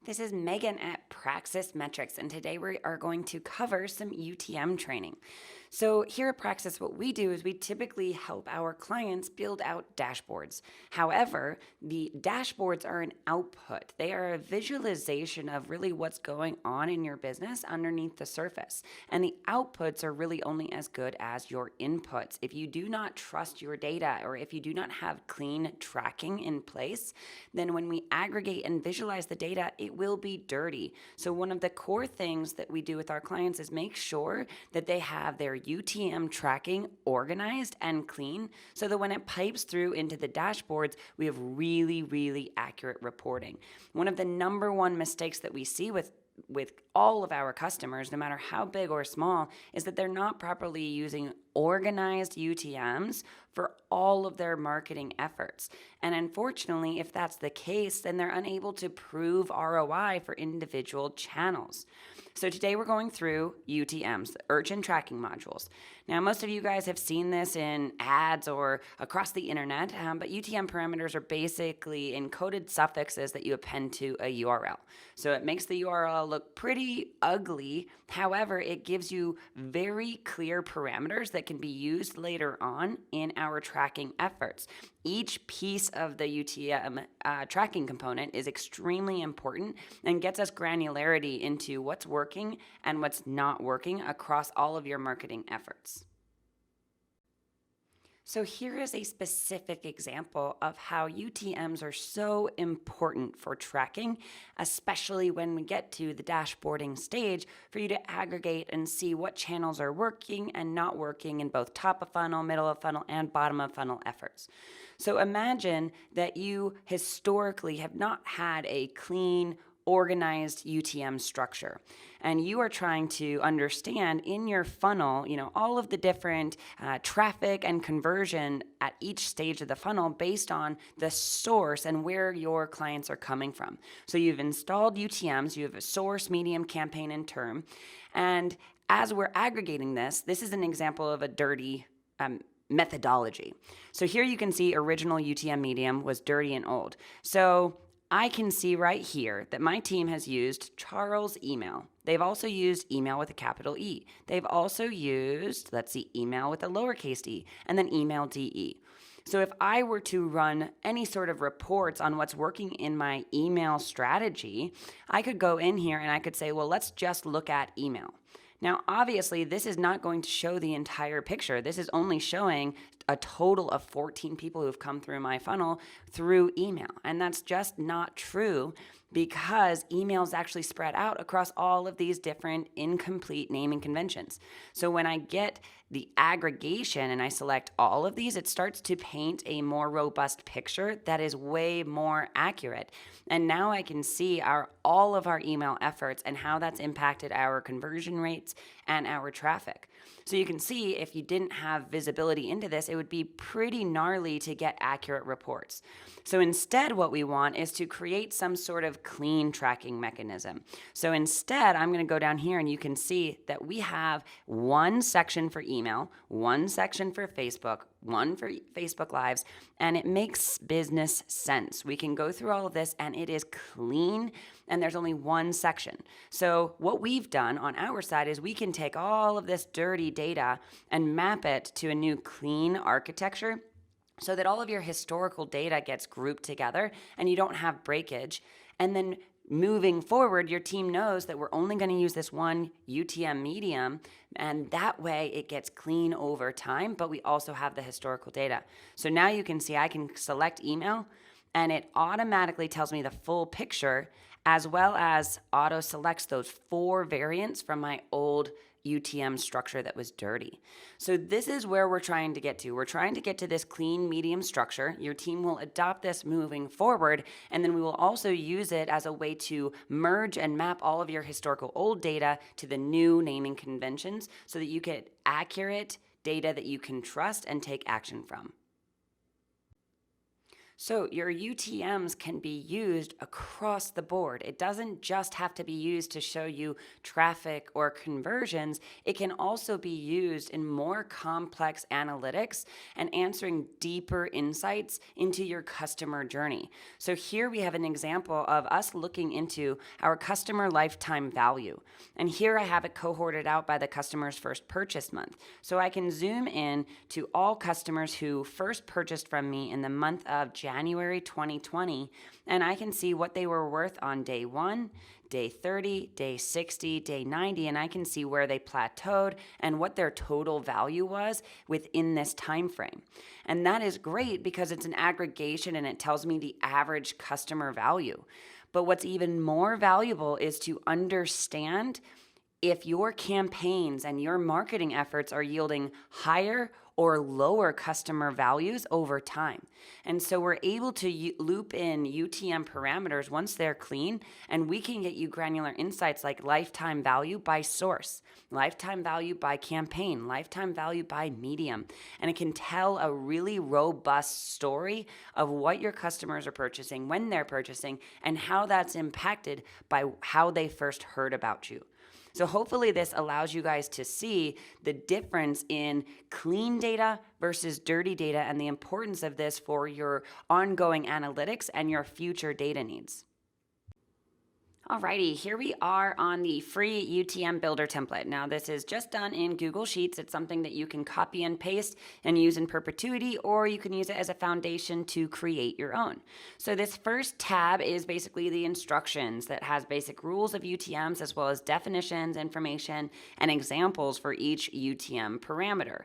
This is Megan at Praxis Metrics, and today we are going to cover some UTM training. So here at Praxis, what we do is we typically help our clients build out dashboards. However, the dashboards are an output. They are a visualization of really what's going on in your business underneath the surface. And the outputs are really only as good as your inputs. If you do not trust your data, or if you do not have clean tracking in place, then when we aggregate and visualize the data, it will be dirty. So one of the core things that we do with our clients is make sure that they have their UTM tracking organized and clean so that when it pipes through into the dashboards, we have really, really accurate reporting. One of the number one mistakes that we see with all of our customers, no matter how big or small, is that they're not properly using organized UTMs for all of their marketing efforts. And unfortunately, if that's the case, then they're unable to prove ROI for individual channels. So today we're going through UTMs, the urchin tracking modules. Now, most of you guys have seen this in ads or across the internet, but UTM parameters are basically encoded suffixes that you append to a URL. So it makes the URL look pretty ugly. However, it gives you very clear parameters that can be used later on in our tracking efforts. Each piece of the UTM tracking component is extremely important and gets us granularity into what's working and what's not working across all of your marketing efforts. So here is a specific example of how UTMs are so important for tracking, especially when we get to the dashboarding stage for you to aggregate and see what channels are working and not working in both top of funnel, middle of funnel, and bottom of funnel efforts. So imagine that you historically have not had a clean, organized UTM structure. And you are trying to understand in your funnel, all of the different traffic and conversion at each stage of the funnel based on the source and where your clients are coming from. So you've installed UTMs, you have a source, medium, campaign, and term. And as we're aggregating this is an example of a dirty methodology. So here you can see original UTM medium was dirty and old. So I can see right here that my team has used Charles email. They've also used email with a capital E. They've also used, email with a lowercase e, and then email DE. So if I were to run any sort of reports on what's working in my email strategy, I could go in here and I could say, well, let's just look at email. Now, obviously, this is not going to show the entire picture. This is only showing a total of 14 people who have come through my funnel through email. And that's just not true because email is actually spread out across all of these different incomplete naming conventions. So when I get the aggregation and I select all of these, it starts to paint a more robust picture that is way more accurate. And now I can see all of our email efforts and how that's impacted our conversion rates and our traffic. So you can see if you didn't have visibility into this, it would be pretty gnarly to get accurate reports. So instead, what we want is to create some sort of clean tracking mechanism. So instead, I'm going to go down here and you can see that we have one section for email, one section for Facebook, one for Facebook Lives, and it makes business sense. We can go through all of this and it is clean and there's only one section. So what we've done on our side is we can take all of this dirty data and map it to a new clean architecture so that all of your historical data gets grouped together and you don't have breakage. And then moving forward, your team knows that we're only going to use this one UTM medium, and that way it gets clean over time, but we also have the historical data. So now you can see I can select email, and it automatically tells me the full picture, as well as auto selects those 4 variants from my old UTM structure that was dirty. So this is where we're trying to get to. We're trying to get to this clean medium structure. Your team will adopt this moving forward, and then we will also use it as a way to merge and map all of your historical old data to the new naming conventions so that you get accurate data that you can trust and take action from. So your UTMs can be used across the board. It doesn't just have to be used to show you traffic or conversions. It can also be used in more complex analytics and answering deeper insights into your customer journey. So here we have an example of us looking into our customer lifetime value. And here I have it cohorted out by the customer's first purchase month. So I can zoom in to all customers who first purchased from me in the month of January 2020, and I can see what they were worth on day 1, day 30, day 60, day 90, and I can see where they plateaued and what their total value was within this time frame. And that is great because it's an aggregation and it tells me the average customer value. But what's even more valuable is to understand if your campaigns and your marketing efforts are yielding higher or lower customer values over time. And so we're able to loop in UTM parameters once they're clean, and we can get you granular insights like lifetime value by source, lifetime value by campaign, lifetime value by medium. And it can tell a really robust story of what your customers are purchasing, when they're purchasing, and how that's impacted by how they first heard about you. So hopefully this allows you guys to see the difference in clean data versus dirty data and the importance of this for your ongoing analytics and your future data needs. Alrighty, here we are on the free UTM Builder template. Now this is just done in Google Sheets. It's something that you can copy and paste and use in perpetuity, or you can use it as a foundation to create your own. So this first tab is basically the instructions that has basic rules of UTMs as well as definitions, information, and examples for each UTM parameter.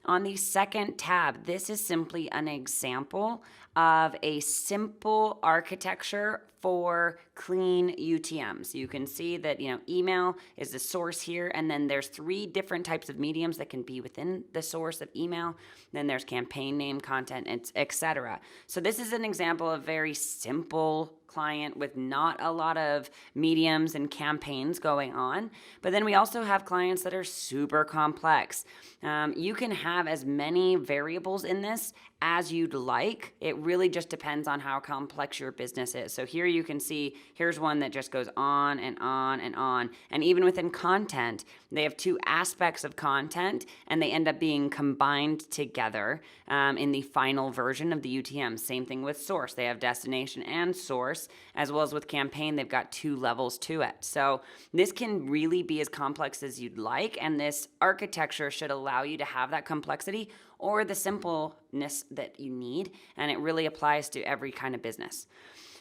On the second tab, this is simply an example of a simple architecture for clean UTMs. You can see that, email is the source here, and then there's 3 different types of mediums that can be within the source of email. Then there's campaign name, content, etc. So this is an example of very simple client with not a lot of mediums and campaigns going on. But then we also have clients that are super complex. You can have as many variables in this as you'd like. It really just depends on how complex your business is. So here you can see, here's one that just goes on and on and on. And even within content, they have 2 aspects of content and they end up being combined together in the final version of the UTM. Same thing with source. They have destination and source, as well as with campaign, they've got 2 levels to it. So this can really be as complex as you'd like, and this architecture should allow you to have that complexity or the simpleness that you need, and it really applies to every kind of business.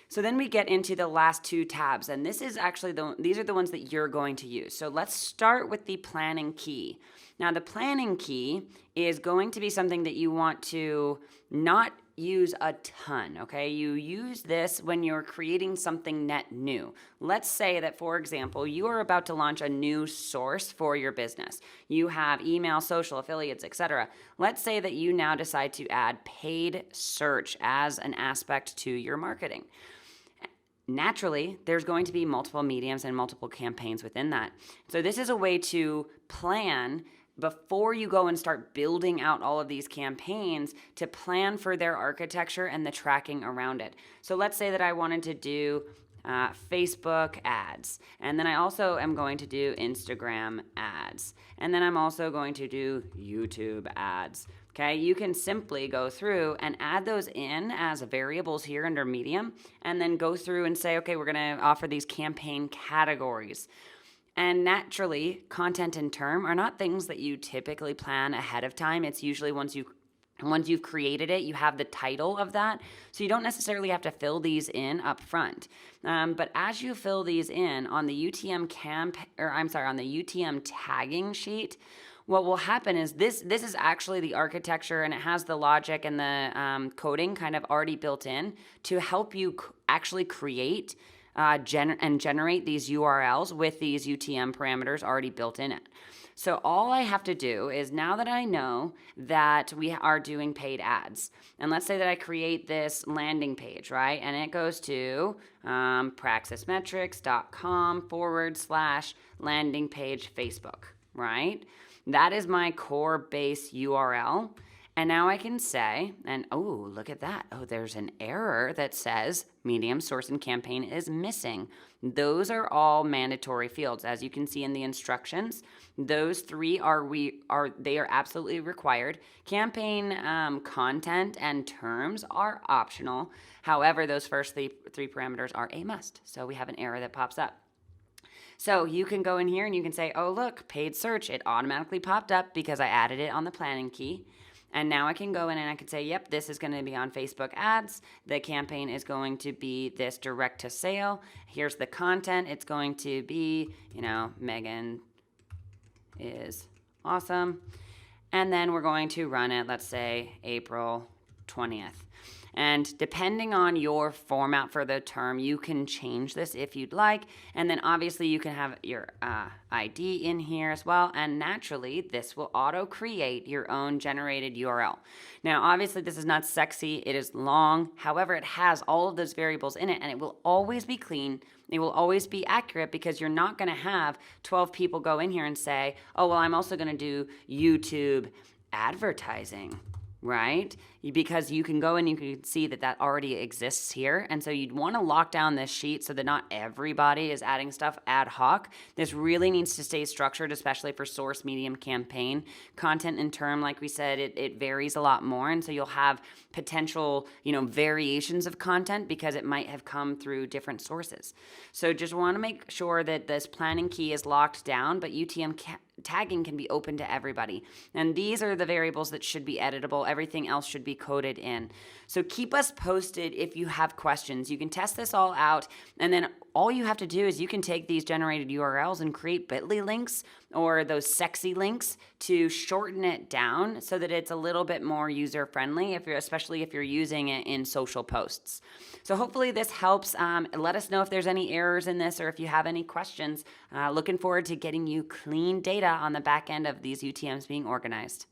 So then we get into the last 2 tabs, and this is actually these are the ones that you're going to use. So let's start with the planning key. Now the planning key is going to be something that you want to not use a ton, okay? You use this when you're creating something net new. Let's say that, for example, you are about to launch a new source for your business. You have email, social, affiliates, etc. Let's say that you now decide to add paid search as an aspect to your marketing. Naturally, there's going to be multiple mediums and multiple campaigns within that. So this is a way to plan before you go and start building out all of these campaigns, to plan for their architecture and the tracking around it. So let's say that I wanted to do Facebook ads, and then I also am going to do Instagram ads, and then I'm also going to do YouTube ads. Okay, you can simply go through and add those in as variables here under medium, and then go through and say, okay, we're going to offer these campaign categories. And naturally, content and term are not things that you typically plan ahead of time. It's usually once you've created it, you have the title of that. So you don't necessarily have to fill these in up front. But as you fill these in on the UTM on the UTM tagging sheet, what will happen is this is actually the architecture, and it has the logic and the coding kind of already built in to help you actually create and generate these URLs with these UTM parameters already built in it. So all I have to do is, now that I know that we are doing paid ads, and let's say that I create this landing page, right? And it goes to praxismetrics.com/landing page Facebook, right? That is my core base URL. And now I can say, and oh, look at that. Oh, there's an error that says medium source and campaign is missing. Those are all mandatory fields. As you can see in the instructions, those three are absolutely required. Campaign content and terms are optional. However, those first three parameters are a must. So we have an error that pops up. So you can go in here and you can say, oh, look, paid search. It automatically popped up because I added it on the planning key. And now I can go in and I can say, yep, this is going to be on Facebook ads. The campaign is going to be this direct to sale. Here's the content. It's going to be, Megan is awesome. And then we're going to run it, let's say, April 20th. And depending on your format for the term, you can change this if you'd like. And then obviously you can have your ID in here as well. And naturally, this will auto-create your own generated URL. Now, obviously, this is not sexy. It is long. However, it has all of those variables in it, and it will always be clean. It will always be accurate because you're not going to have 12 people go in here and say, oh, well, I'm also going to do YouTube advertising. Right? Because you can go and you can see that already exists here. And so you'd want to lock down this sheet so that not everybody is adding stuff ad hoc. This really needs to stay structured, especially for source, medium, campaign. Content and term, like we said, it varies a lot more. And so you'll have potential, variations of content because it might have come through different sources. So just want to make sure that this planning key is locked down, but UTM tagging can be open to everybody. And these are the variables that should be editable. Everything else should be coded in. So keep us posted if you have questions. You can test this all out, and then all you have to do is you can take these generated URLs and create bit.ly links or those sexy links to shorten it down so that it's a little bit more user-friendly, especially if you're using it in social posts. So hopefully this helps. Let us know if there's any errors in this or if you have any questions. Looking forward to getting you clean data on the back end of these UTMs being organized.